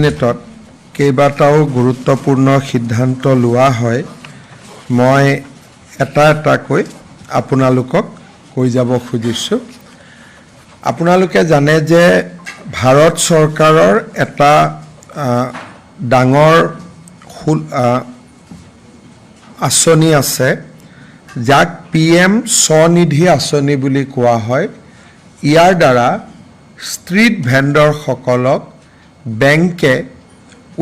নেটত কেইবাটাও গুৰুত্বপূৰ্ণ সিদ্ধান্ত লোৱা হয় মই এটা কৈ আপোনালোকক কৈ যাব খুজিছোঁ আপোনালোকে জানে যে ভাৰত চৰকাৰৰ এটা ডাঙৰ আঁচনি আছে যাক PM স্বনিধি আঁচনি বুলি কোৱা হয় ইয়াৰ দ্বাৰা ষ্ট্ৰীট ভেণ্ডৰ সকলক বেংকে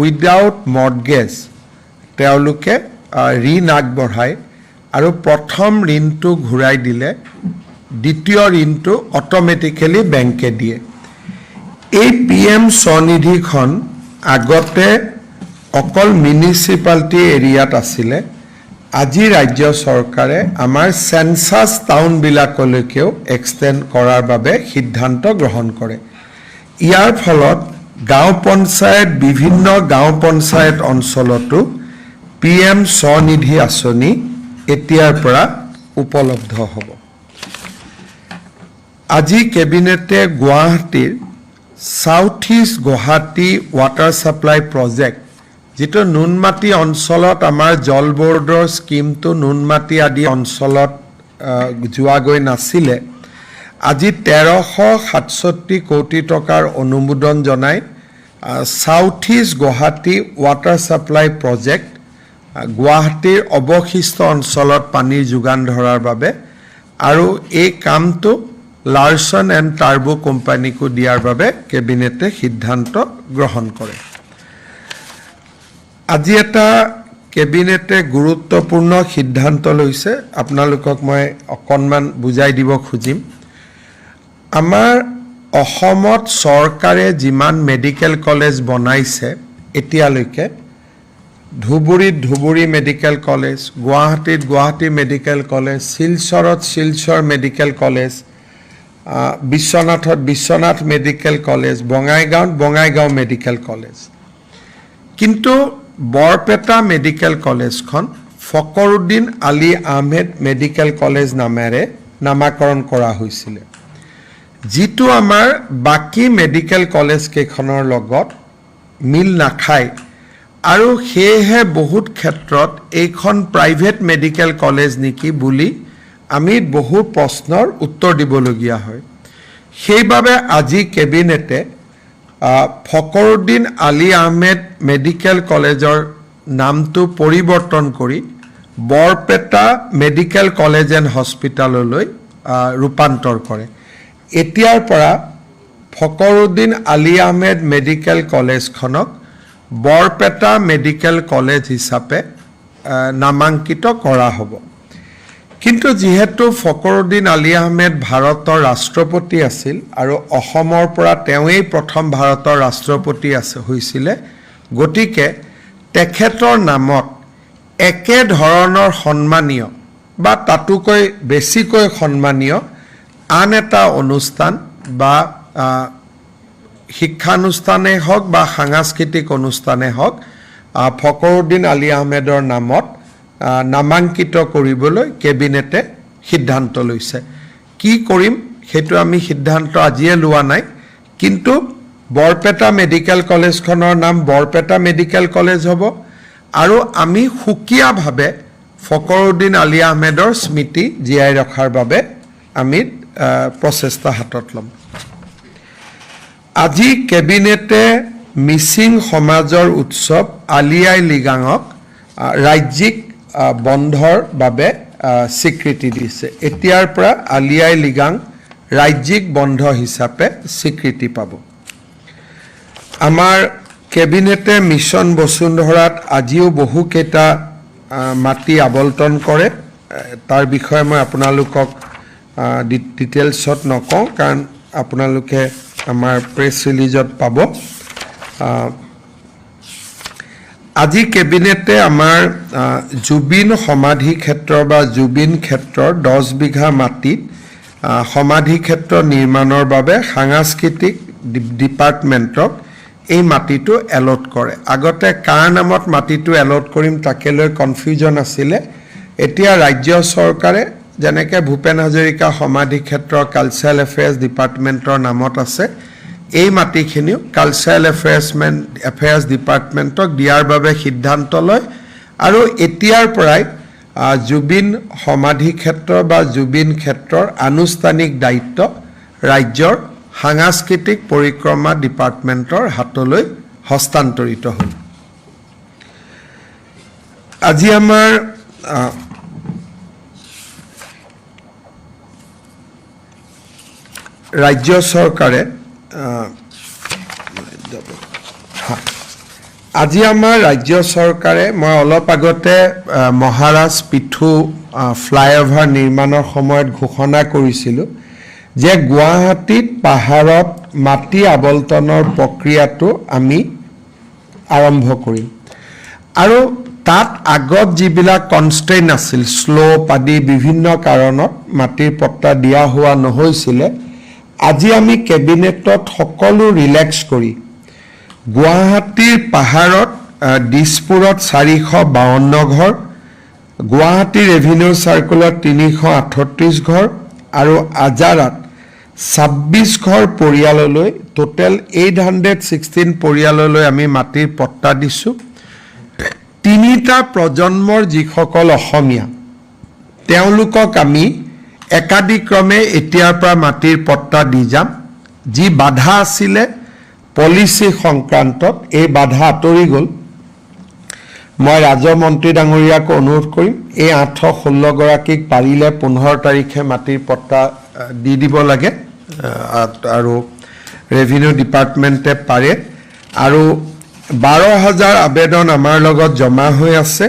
উইদাউট মৰ্টগেজ তেওঁলোকে ঋণ আগবঢ়ায় আৰু প্ৰথম ঋণটো ঘূৰাই দিলে দ্বিতীয় ঋণটো অটোমেটিক্যালি বেংকে দিয়ে এই PM স্বনিধিখন আগতে অকল মিউনিচিপালিটি এৰিয়াত আছিলে আজি ৰাজ্য চৰকাৰে আমাৰ সেন্সাস টাউন বিলাকলৈকেও এক্সটেন্ড কৰাৰ বাবে সিদ্ধান্ত গ্ৰহণ কৰে ইয়াৰ ফলত গাঁও পঞ্চায়ত বিভিন্ন গাঁও পঞ্চায়ত অঞ্চলতো PM স্বনিধি আঁচনি এতিয়াৰ পৰা উপলব্ধ হ'ব আজি কেবিনেটে গুৱাহাটীৰ south east Guwahati water supply project যেটো নুনমাটি অঞ্চলত আমাৰ জল বোৰ্ডৰ স্কিমটো নুনমাটি আদি অঞ্চলত যোৱা গৈ নাছিলে আজি 1367 কোটি টকাৰ অনুমোদন জনাই south east Guwahati water supply project গুৱাহাটীৰ অৱশিষ্ট অঞ্চলত পানীৰ যোগান ধৰাৰ বাবে আৰু এই কামটো লাৰ্সন এণ্ড টাৰ্বো কোম্পানীকো দিয়াৰ বাবে কেবিনেটে সিদ্ধান্ত গ্ৰহণ কৰে আজি এটা কেবিনেটে গুৰুত্বপূৰ্ণ সিদ্ধান্ত লৈছে আপোনালোকক মই অকণমান বুজাই দিব খুজিম আমাৰ অসমত চৰকাৰে যিমান মেডিকেল কলেজ বনাইছে এতিয়ালৈকে ধুবুৰীত ধুবুৰী মেডিকেল কলেজ গুৱাহাটীত গুৱাহাটী মেডিকেল কলেজ শিলচৰত শিলচৰ মেডিকেল কলেজ বিশ্বনাথত বিশ্বনাথ মেডিকেল কলেজ বঙাইগাঁৱত বঙাইগাঁও মেডিকেল কলেজ কিন্তু বৰপেটা মেডিকেল কলেজখন ফকৰুদ্দিন আলী আহমেদ মেডিকেল কলেজ নামেৰে নামাকৰণ কৰা হৈছিল যিটো আমাৰ বাকি মেডিকেল কলেজ কেখনৰ লগত মিল নাখায় আৰু হেহে বহুত ক্ষেত্ৰত এইখন প্ৰাইভেট মেডিকেল কলেজ নেকি বুলি আমি বহু প্ৰশ্নৰ উত্তৰ দিবলগীয়া হয় সেইবাবে আজি কেবিনেটে ফকৰুদ্দিন আলী আহমেদ মেডিকেল কলেজৰ নামটো পৰিৱৰ্তন কৰি বৰপেটা মেডিকেল কলেজ এণ্ড হস্পিটাললৈ ৰূপান্তৰ কৰে এতিয়াৰ পৰা ফকৰুদ্দিন আলী আহমেদ মেডিকেল কলেজখনক বৰপেটা মেডিকেল কলেজ হিচাপে নামাঙ্কিত কৰা হ'ব কিন্তু যেহেতু ফকৰুদ্দিন আলী আহমেদ ভাৰতৰ ৰাষ্ট্ৰপতি আছিল আৰু অসমৰ পৰা তেওঁই প্ৰথম ভাৰতৰ ৰাষ্ট্ৰপতি হৈছিল গতিকে তেখেতৰ নামত একে ধৰণৰ সন্মানীয় বা তাতোকৈ বেছিকৈ সন্মানীয় আন এটা অনুষ্ঠান বা শিক্ষানুষ্ঠানে হওক বা সাংস্কৃতিক অনুষ্ঠানে হওক ফকৰুদ্দিন আলী আহমেদৰ নামত নামাঙ্কিত কৰিবলৈ কেবিনেটে সিদ্ধান্ত লৈছে কি কৰিম হেতু আমি সিদ্ধান্ত আজিয়ে লোৱা নাই কিন্তু বৰপেটা মেডিকেল কলেজখনৰ নাম বৰপেটা মেডিকেল কলেজ হ'ব আৰু আমি সুকিয়াভাৱে ফকৰুদ্দিন আলী আহমেদৰ স্মৃতি জীয়াই ৰখাৰ বাবে আমি প্ৰচেষ্টা হাতত ল'ম আজি কেবিনেটে মিচিং সমাজৰ উৎসৱ আলি আই লিগাঙক ৰাজ্যিক বন্ধৰ বাবে স্বীকৃতি দিছে এতিয়াৰ পৰা আলি আই লিগাং ৰাজ্যিক বন্ধ হিচাপে স্বীকৃতি পাব আমাৰ কেবিনেটে মিছন বসুন্ধৰাত আজিও বহুকেইটা মাটি আবণ্টন কৰে তাৰ বিষয়ে মই আপোনালোকক ডিটেইলছত নকওঁ কাৰণ আপোনালোকে আমাৰ প্ৰেছ ৰিলিজত পাব আজি কেবিনেটে আমাৰ জুবিন সমাধি ক্ষেত্ৰ বা জুবিন ক্ষেত্ৰৰ 10 বিঘা মাটিত সমাধি ক্ষেত্ৰ নিৰ্মাণৰ বাবে সাংস্কৃতিক ডিপাৰ্টমেণ্টক এই মাটিটো এলট কৰে আগতে কাৰ নামত মাটিটো এলট কৰিম তাকে লৈ কনফিউজন আছিলে এতিয়া ৰাজ্য চৰকাৰে যেনেকৈ ভূপেন হাজৰিকা সমাধি ক্ষেত্ৰ কালচাৰেল এফেয়াৰ্ছ ডিপাৰ্টমেণ্টৰ নামত আছে এই মাটিখিনিও কালচাৰেল এফেয়াৰ্ছ ডিপাৰ্টমেণ্টক দিয়াৰ বাবে সিদ্ধান্ত লয় আৰু এতিয়াৰ পৰাই জুবিন সমাধি ক্ষেত্ৰ বা জুবিন ক্ষেত্ৰৰ আনুষ্ঠানিক দায়িত্ব ৰাজ্যৰ সাংস্কৃতিক পৰিক্ৰমা ডিপাৰ্টমেণ্টৰ হাতলৈ হস্তান্তৰিত হ'ল আজি আমাৰ ৰাজ্য চৰকাৰে আজি আমাৰ ৰাজ্য চৰকাৰে মই অলপ আগতে মহাৰাজ পিথু ফ্লাইঅভাৰ নিৰ্মাণৰ সময়ত ঘোষণা কৰিছিলোঁ যে গুৱাহাটীত পাহাৰত মাটি আবল্টনৰ প্ৰক্ৰিয়াটো আমি আৰম্ভ কৰিম আৰু তাত আগত যিবিলাক কনষ্ট্ৰেইন আছিল শ্লোপ আদি বিভিন্ন কাৰণত মাটিৰ পট্টা দিয়া হোৱা নহৈছিলে আজি আমি কেবিনেটত সকলো ৰিলেক্স কৰি গুৱাহাটীৰ পাহাৰত দিছপুৰত 452 ঘৰ গুৱাহাটী ৰেভিনিউ চাৰ্কুলত 338 ঘৰ আৰু আজাৰাত 26 ঘৰ পৰিয়াললৈ টোটেল 816 পৰিয়াললৈ আমি মাটিৰ পট্টা দিছোঁ তিনিটা প্ৰজন্মৰ যিসকল অসমীয়া তেওঁলোকক আমি একাদিক্ৰমে এতিয়াৰ পৰা মাটিৰ পট্টা দি যাম যি বাধা আছিলে পলিচি সংক্ৰান্তত এই বাধা আঁতৰি গ'ল মই ৰাজমন্ত্ৰী ডাঙৰীয়াক অনুৰোধ কৰিম এই 816 গৰাকীক পাৰিলে 15 তাৰিখে মাটিৰ পট্টা দি দিব লাগে আৰু ৰেভিনিউ ডিপাৰ্টমেণ্টে পাৰে আৰু 12,000 আবেদন আমাৰ লগত জমা হৈ আছে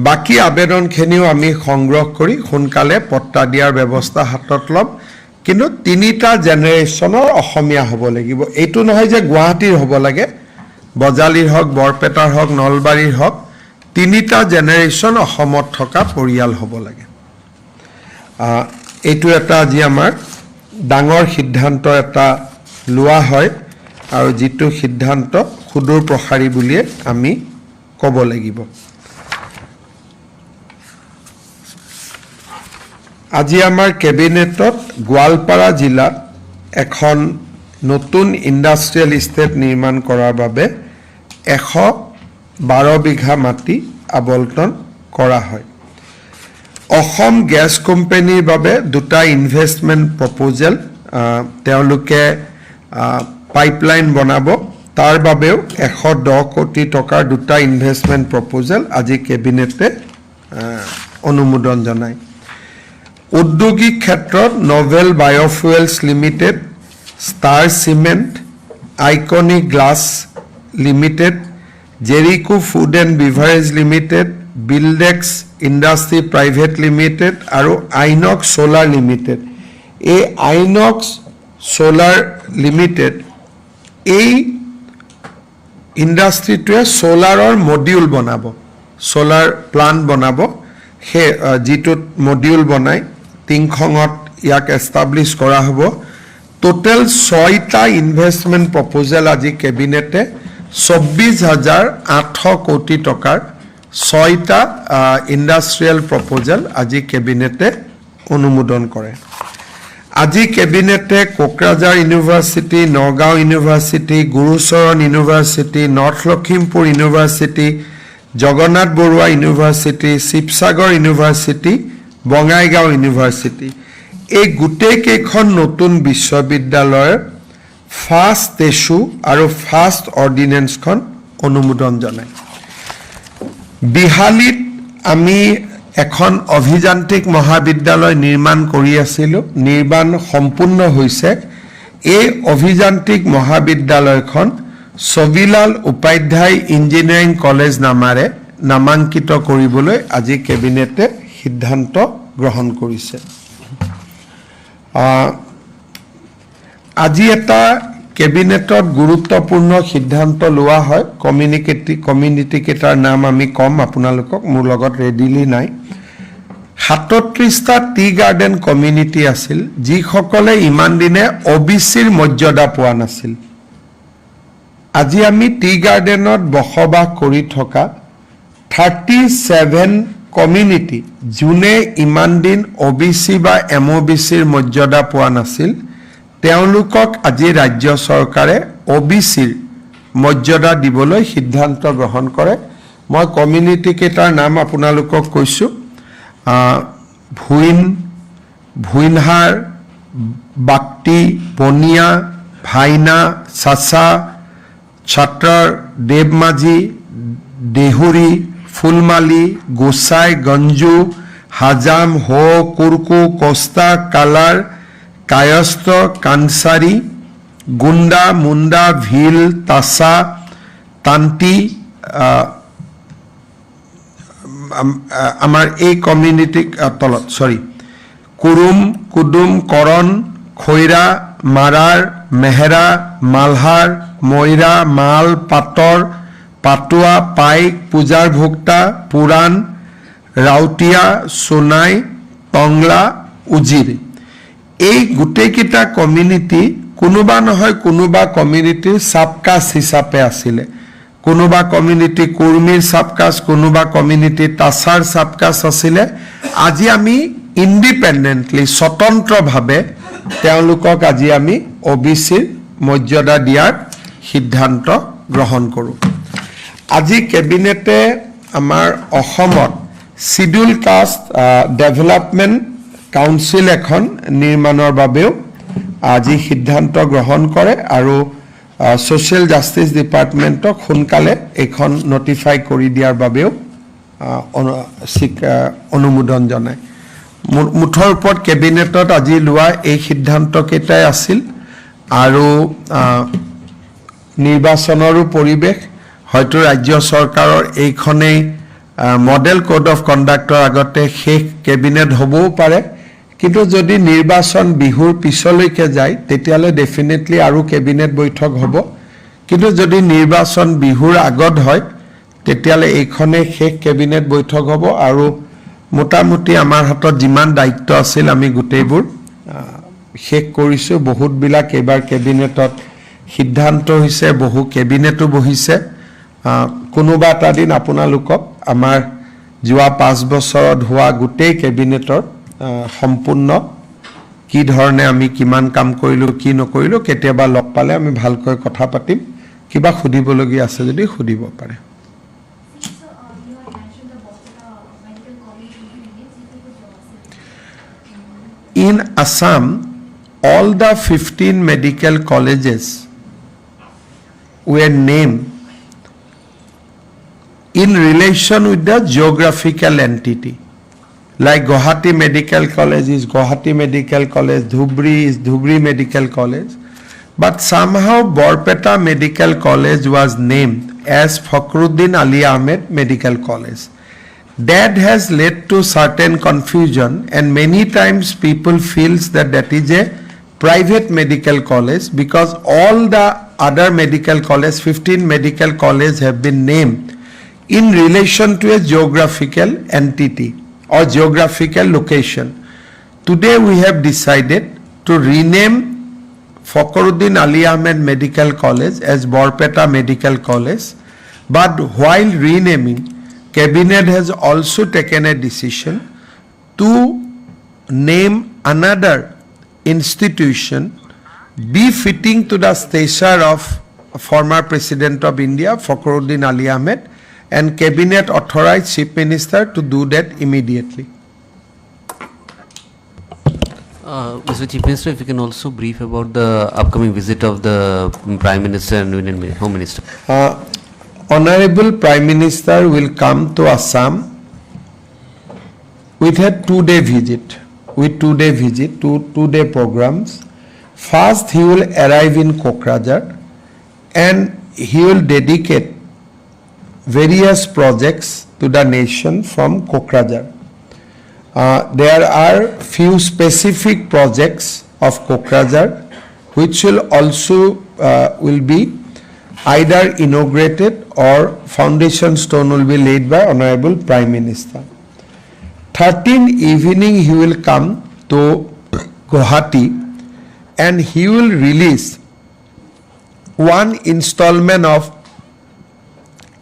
বাকি আবেদনখিনিও আমি সংগ্ৰহ কৰি সোনকালে পট্টা দিয়াৰ ব্যৱস্থা হাতত ল'ম কিন্তু তিনিটা জেনেৰেশ্যনৰ অসমীয়া হ'ব লাগিব এইটো নহয় যে গুৱাহাটীৰ হ'ব লাগে বজালীৰ হওক বৰপেটাৰ হওক নলবাৰীৰ হওক তিনিটা জেনেৰেশ্যন অসমত থকা পৰিয়াল হ'ব লাগে এইটো এটা আজি আমাৰ ডাঙৰ সিদ্ধান্ত এটা লোৱা হয় আৰু যিটো সিদ্ধান্ত সুদূৰ প্ৰসাৰী বুলিয়ে আমি ক'ব লাগিব আজি আমাৰ কেবিনেটত গোৱালপাৰা জিলাত এখন নতুন ইণ্ডাষ্ট্ৰিয়েল ইষ্টেট নিৰ্মাণ কৰাৰ বাবে 112 বিঘা মাটি আবল্টন কৰা হয় অসম গেছ কোম্পানীৰ বাবে দুটা ইনভেষ্টমেণ্ট প্ৰপ'জেল তেওঁলোকে পাইপলাইন বনাব তাৰ বাবেও 110 কোটি টকাৰ দুটা ইনভেষ্টমেণ্ট প্ৰপ'জেল আজি কেবিনেটে অনুমোদন জনায় উদ্যোগিক ক্ষেত্ৰত Novel Biofuels Limited Star Cement Iconic Glass Limited Jericho Food and Beverage Limited Buildex Industry Private Limited আৰু আইনক্স সোলাৰ লিমিটেড এই আইনক্স সোলাৰ লিমিটেড এই ইণ্ডাষ্ট্ৰিটোৱে সোলাৰৰ মডিউল বনাব সোলাৰ প্লান্ট বনাব সেই যিটোত মডিউল বনাই টিংখঙত ইয়াক এষ্টাব্লিছ কৰা হ'ব টোটেল 6টা ইনভেষ্টমেণ্ট প্ৰপ'জেল আজি কেবিনেটে 24,800 কোটি টকাৰ 6টা ইণ্ডাষ্ট্ৰিয়েল প্ৰপ'জেল আজি কেবিনেটে অনুমোদন কৰে আজি কেবিনেটে Kokrajhar university Nagaon university Gurucharan university north Lakhimpur university Jagannath Barua university Sivasagar university Bongaigaon university এই গোটেইকেইখন নতুন বিশ্ববিদ্যালয়ৰ ফাৰ্ষ্ট ইছ্যু আৰু ফাৰ্ষ্ট অৰ্ডিনেন্সখন অনুমোদন জনায় বিহালীত আমি এখন অভিযান্ত্ৰিক মহাবিদ্যালয় নিৰ্মাণ কৰি আছিলোঁ নিৰ্মাণ সম্পূৰ্ণ হৈছে এই অভিযান্ত্ৰিক মহাবিদ্যালয়খন ছবিলাল উপাধ্যায় ইঞ্জিনিয়াৰিং কলেজ নামেৰে নামাঙ্কিত কৰিবলৈ আজি কেবিনেটে সিদ্ধান্ত গ্ৰহণ কৰিছে আজি এটা কেবিনেটত গুৰুত্বপূৰ্ণ সিদ্ধান্ত লোৱা হয় কমিউনিটি কেইটাৰ নাম আমি কম আপোনালোকক মোৰ লগত ৰেডিলি নাই 37টা টি গাৰ্ডেন কমিউনিটি আছিল যিসকলে ইমান দিনে ওবিচিৰ মৰ্যাদা পোৱা নাছিল আজি আমি টি গাৰ্ডেনত বসবাস কৰি থকা 37 কমিউনিটি যোনে ইমান দিন ওবিচি বা এমওবিচিৰ মৰ্যাদা পোৱা নাছিল তেওঁলোকক আজি ৰাজ্য চৰকাৰে OBCৰ মৰ্যাদা দিবলৈ সিদ্ধান্ত গ্ৰহণ কৰে মই কমিউনিটি কেইটাৰ নাম আপোনালোকক কৈছো ভুইনহাৰ বাক্তি বনিয়া ভাইনা চাচা ছাত্ৰৰ দেৱমাঝি দেহুৰী ফুলমালি গোসাই গঞ্জু হাজাম হো কুৰকু কোস্তা কালাৰ কায়স্ত কানসাৰী গুণ্ডা মুণ্ডা ভিল তাসা তান্তি আমাৰ এই কমিউনিটি তলত সৰি কুৰুম কুদুম কৰণ খৈৰা মাৰাৰ মেহেৰা মালহাৰ ময়ৰা মাল পাটৰ পাটুৱা পাইক পূজাৰ ভোক্তা পুৰাণ ৰাউতিয়া সোনাই টংলা উজিৰ এই গোটেইকেইটা কমিউনিটি কোনোবা নহয় কোনোবা কমিউনিটিৰ সাবকাষ্ট হিচাপে আছিলে কোনোবা কমিউনিটি কুৰ্মীৰ সাবকাষ্ট কোনোবা কমিউনিটি তাছাৰ সাবকাষ্ট আছিলে আজি আমি ইন্ডিপেন্ডেন্টলি স্বতন্ত্ৰভাৱে তেওঁলোকক আজি আমি OBCৰ মৰ্যাদা দিয়াৰ সিদ্ধান্ত গ্ৰহণ কৰোঁ আজি কেবিনেটে আমাৰ অসমত শিডিউল কাষ্ট ডেভেলপমেন্ট কাউন্সিল এখন নিৰ্মাণৰ বাবেও আজি সিদ্ধান্ত গ্ৰহণ কৰে আৰু সোশ্যাল জাস্টিস ডিপাৰ্টমেন্টক সোনকালে এখন নোটিফাই কৰি দিয়াৰ বাবেও অনুমোদন জনায় মুঠৰ ওপৰত কেবিনেটত আজি লোৱা এই সিদ্ধান্ত কেইটাই আছিল আৰু নিৰ্বাচনৰো পৰিবেশ হয়তো ৰাজ্য চৰকাৰৰ এইখনেই মডেল কোড অফ কণ্ডাক্টৰ আগতে শেষ কেবিনেট হ'বও পাৰে কিন্তু যদি নিৰ্বাচন বিহুৰ পিছলৈকে যায় তেতিয়ালে ডেফিনেটলি আৰু কেবিনেট বৈঠক হ'ব কিন্তু যদি নিৰ্বাচন বিহুৰ আগত হয় তেতিয়ালে এইখনে শেষ কেবিনেট বৈঠক হ'ব আৰু মোটামুটি আমাৰ হাতত যিমান দায়িত্ব আছিল আমি গোটেইবোৰ শেষ কৰিছো বহুত বিলাক এবাৰ কেবিনেটত সিদ্ধান্ত হৈছে বহু কেবিনেটো বহিছে কোনোবা এটা দিন আপোনালোকক আমাৰ যোৱা 5 বছৰত হোৱা গোটেই কেবিনেটৰ সম্পূৰ্ণ কি ধৰণে আমি কিমান কাম কৰিলো কি নকৰিলো কেতিয়াবা লগ পালে আমি ভালকৈ কথা পাতিম কিবা খুদিবলগীয়া আছে যদি খুদিব পাৰে In Assam, all the 15 medical colleges were named in relation with the geographical entity. Like Guwahati Medical College is Guwahati Medical College, Dhubri is Dhubri Medical College. But somehow Borpeta Medical College was named as Fakhruddin Ali Ahmed Medical College. That has led to certain confusion and many times people feels that that is a private medical college because all the other medical college 15 medical colleges have been named in relation to a geographical entity or geographical location. Today we have decided to rename Fakhruddin Ali Ahmed Medical College as Borpeta Medical College but while renaming Cabinet has also taken a decision to name another institution befitting to the stature of former President of India, Fakhruddin Ali Ahmed, and Cabinet authorized Chief Minister to do that immediately. Mr. Chief Minister, if you can also brief about the upcoming visit of the Prime Minister and Union Home Minister. Honorable Prime Minister will come to Assam with a two-day visit, two-day programs. First, he will arrive in Kokrajhar and he will dedicate various projects to the nation from Kokrajhar. There are few specific projects of Kokrajhar which will also will be either inaugurated or foundation stone will be laid by Honorable Prime Minister. 13 evening he will come to Guwahati and he will release one installment of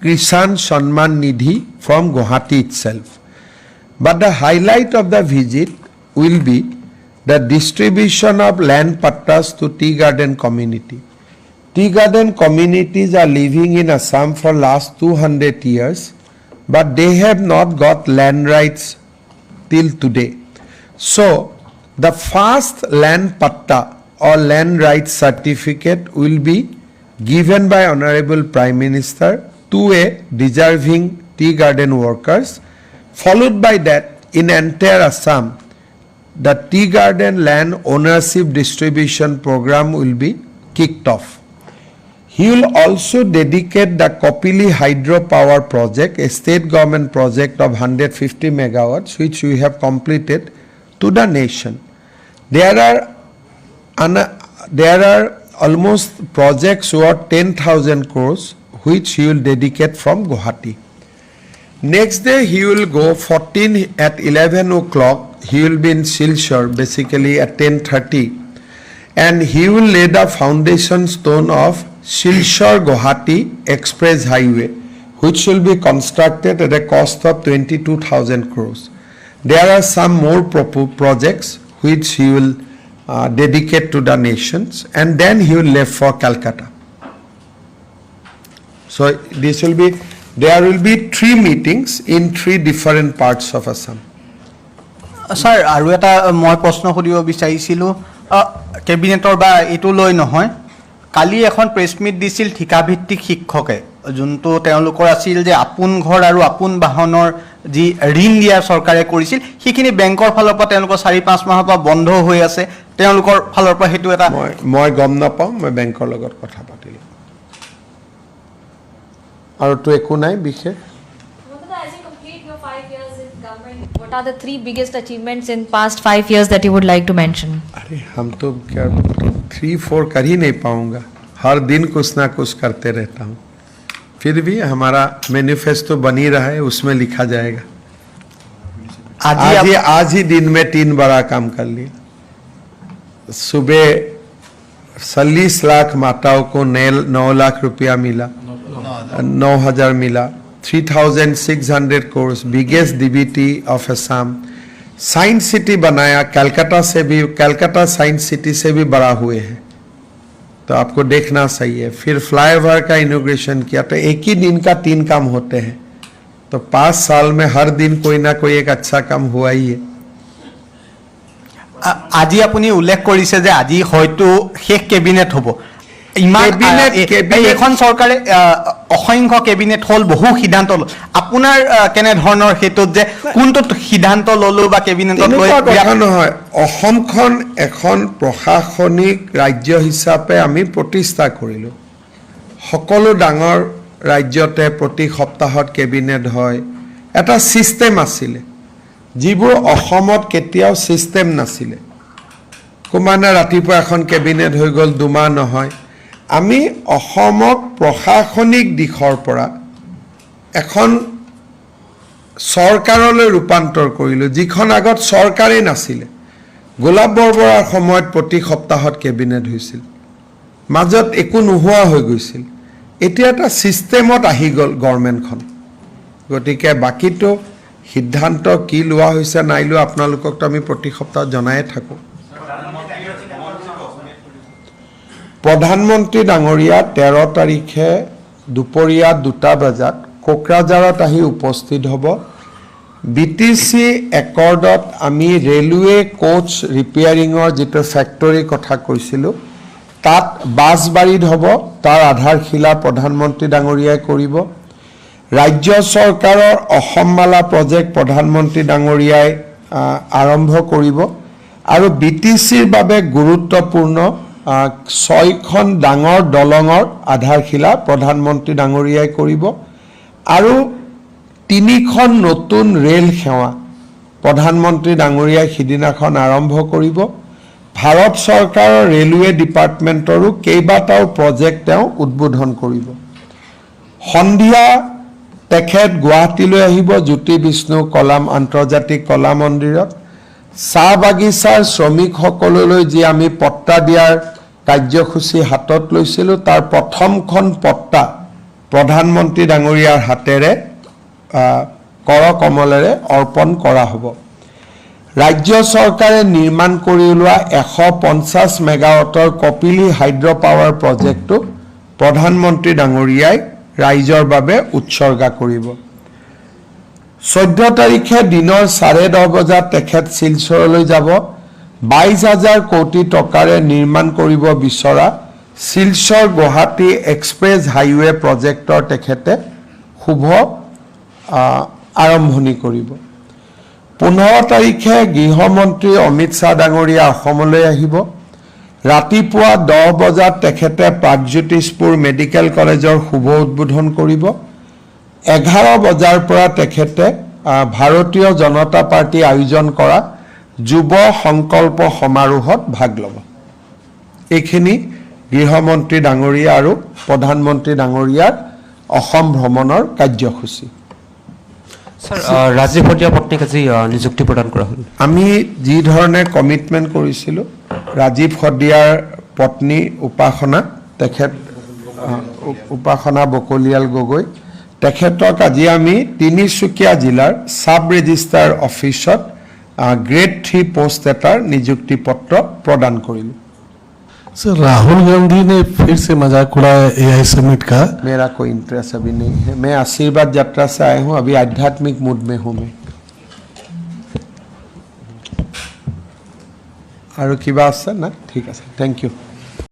Kisan Samman Nidhi from Guwahati itself. But the highlight of the visit will be the distribution of land pattas to tea garden community. Tea garden communities are living in Assam for last 200 years, but they have not got land rights till today. So, the first land patta or land rights certificate will be given by Honorable Prime Minister to a deserving tea garden workers. Followed by that, in entire Assam, the tea garden land ownership distribution program will be kicked off. He will also dedicate the Kopili hydropower project, a state government project of 150 megawatts, which we have completed, to the nation. There are almost projects worth 10,000 crores, which he will dedicate from Guwahati. Next day, he will go 14 at 11 o'clock. He will be in Silchar, basically at 10:30, and he will lay the foundation stone of Silchar Guwahati Express Highway, which will be constructed at a cost of 22,000 crores. There are some more projects which he will dedicate to the nations, and then he will leave for Calcutta. So there will be 3 meetings in 3 different parts of Assam. Sir আৰু এটা মই প্ৰশ্ন সুধিব বিচাৰিছিলোঁ কেবিনেটৰ বা এইটো লৈ নহয় কালি এখন প্ৰেছ মিট দিছিল ঠিকাভিত্তিক শিক্ষকে যোনটো তেওঁলোকৰ আছিল যে আপোন ঘৰ আৰু আপোন বাহনৰ যি ঋণ দিয়া চৰকাৰে কৰিছিল সেইখিনি বেংকৰ ফালৰ পৰা তেওঁলোকৰ 4-5 মাহৰ পৰা বন্ধ হৈ আছে তেওঁলোকৰ ফালৰ পৰা হেতু এটা মই গম নাপাওঁ মই বেংকৰ লগত কথা পাতিলোঁ আৰু তো একো নাই বিশেষ As you complete your 5 years in government, what are the 3 biggest achievements in past 5 years that you would like to mention? अरे हम तो क्या 3-4 कर ही नहीं पाऊंगा हर दिन कुछ ना कुछ करते रहता हूँ फिर भी हमारा मैनिफेस्टो बनी रहा है उसमें लिखा जाएगा आज ही दिन में 3 बड़ा काम कर लिया सुबह 40 लाख माताओं को 9 लाख रुपया मिला 9,000 मिला 3,600 crores biggest DBT of Assam science city बनाया कलकत्ता साइंस सिटी से भी बड़ा हुए हैं तो आपको देखना सही है फिर फ्लाईओवर का इनॉग्रेशन किया तो एक ही दिन का 3 काम होते हैं तो 5 साल में हर दिन कोई ना कोई एक अच्छा काम हुआ ही है আজি আপুনি উল্লেখ কৰিছে যে আজি হয়তো শেষ কেবিনেট হ'ব এখন চৰকাৰে অসংখ্য কেবিনেট হল বহু সিদ্ধান্ত লল আপোনাৰ কেনে ধৰণৰ হেতুত যে কোনটো সিদ্ধান্ত ললো বা কেবিনেটত নহয় অসমখন এখন প্ৰশাসনিক ৰাজ্য হিচাপে আমি প্ৰতিষ্ঠা কৰিলো সকলো ডাঙৰ ৰাজ্যতে প্ৰতি সপ্তাহত কেবিনেট হয় এটা সিস্টেম আছিল যিবোৰ অসমত কেতিয়াও সিস্টেম নাছিল কোমানে ৰাতিপুৱা এখন কেবিনেট হৈ গল 2 মাহ নহয় আমি অসমক প্ৰশাসনিক দিশৰ পৰা এখন চৰকাৰলৈ ৰূপান্তৰ কৰিলো যিখন আগত চৰকাৰে নাছিল গোলাপ বৰবৰাৰ সময়ত প্ৰতি সপ্তাহত কেবিনেট হৈছিল মাজত একো নোহোৱা হৈ গৈছিল এতিয়া এটা সিস্টেমত আহি গল গভৰ্ণমেণ্টখন গতিকে বাকিটো সিদ্ধান্ত কি লোৱা হৈছে নাই লোৱা আপোনালোকক তো আমি প্ৰতি সপ্তাহ জনায়ে থাকো প্ৰধানমন্ত্ৰী ডাঙৰীয়া 13 তাৰিখে দুপৰীয়া 2টা বজাত কোকৰাঝাৰত আহি উপস্থিত হ'ব বিটিসি একৰ্ডত আমি ৰেলৱে কোচ ৰিপেয়াৰিঙৰ যেটো ফ্যাক্টৰী কথা কৈছিলো তাত বাছবাৰীত হ'ব তাৰ আধাৰশিলা প্ৰধানমন্ত্ৰী ডাঙৰীয়াই কৰিব ৰাজ্য চৰকাৰৰ অসমমালা প্ৰজেক্ট প্ৰধানমন্ত্ৰী ডাঙৰীয়াই আৰম্ভ কৰিব আৰু বিটিসিৰ বাবে গুৰুত্বপূৰ্ণ 6খন ডাঙৰ দলঙৰ আধাৰশিলা প্ৰধানমন্ত্ৰী ডাঙৰীয়াই কৰিব আৰু 3খন নতুন ৰেল সেৱা প্ৰধানমন্ত্ৰী ডাঙৰীয়াই সিদিনাখন আৰম্ভ কৰিব ভাৰত চৰকাৰৰ ৰেলৱে ডিপাৰ্টমেণ্টৰো কেইবাটাও প্ৰজেক্ট তেওঁ উদ্বোধন কৰিব সন্ধিয়া তেখেত গুৱাহাটীলৈ আহিব জ্যোতি বিষ্ণু কলাম আন্তৰ্জাতিক কলা মন্দিৰত চাহ বাগিচাৰ শ্ৰমিকসকললৈ যি আমি পট্টা দিয়াৰ কাৰ্যসূচী হাতত লৈছিলো তাৰ প্ৰথমখন পট্টা প্ৰধানমন্ত্ৰী ডাঙৰীয়াৰ হাতেৰে কৰ কমলেৰে অৰ্পণ কৰা হ'ব ৰাজ্য চৰকাৰে নিৰ্মাণ কৰি উলিওৱা 150 মেগাৱাটৰ কপিলী হাইড্ৰ পাৱাৰ প্ৰজেক্টটো প্ৰধানমন্ত্ৰী ডাঙৰীয়াই ৰাইজৰ বাবে উৎসৰ্গা কৰিব। 14 তাৰিখে দিনৰ 10:30 বজাত তেখেত শিলচৰলৈ যাব। 22,000 কোটি টকাৰে নিৰ্মাণ কৰিব বিচৰা শিলচৰ গুৱাহাটী এক্সপ্ৰেছ হাইৱে প্ৰজেক্টৰ তেখেতে শুভ আৰম্ভণি কৰিব। 15 তাৰিখে গৃহমন্ত্ৰী অমিত শ্বাহ ডাঙৰীয়া অসমলৈ আহিব। ৰাতিপুৱা 10 বজাত তেখেতে প্ৰাগজ্যোতিষপুৰ মেডিকেল কলেজৰ শুভ উদ্বোধন কৰিব। 11 বজাৰ পৰা তেখেতে ভাৰতীয় জনতা পাৰ্টি আয়োজন কৰা যুৱ সংকল্প সমাৰোহত ভাগ ল'ব। এইখিনি গৃহমন্ত্ৰী ডাঙৰীয়া আৰু প্ৰধানমন্ত্ৰী ডাঙৰীয়াৰ অসম ভ্ৰমণৰ কাৰ্যসূচী। স্যাৰ ৰাজীৱ হদিয়া পত্নীক আজি নিযুক্তি প্ৰদান কৰা হ'ল। আমি যি ধৰণে কমিটমেণ্ট কৰিছিলোঁ ৰাজীৱ হদিয়াৰ পত্নী উপাসনা তেখেত উপাসনা বকলিয়াল গগৈ তেখেতক আজি আমি তিনিচুকীয়া জিলাৰ সাব ৰেজিষ্ট্ৰাৰ অফিচত গ্ৰেড 3 পোষ্ট এটাৰ নিযুক্তি পত্ৰ প্ৰদান কৰিলোঁ। सर राहुल गांधी ने फिर से मजाक उड़ाया एआई समिट का। मेरा कोई इंटरेस्ट अभी नहीं है। मैं आशीर्वाद यात्रा से आया हूँ, अभी आध्यात्मिक मूड में हूँ मैं। और किबा आछे ना? ठीक है, थैंक यू।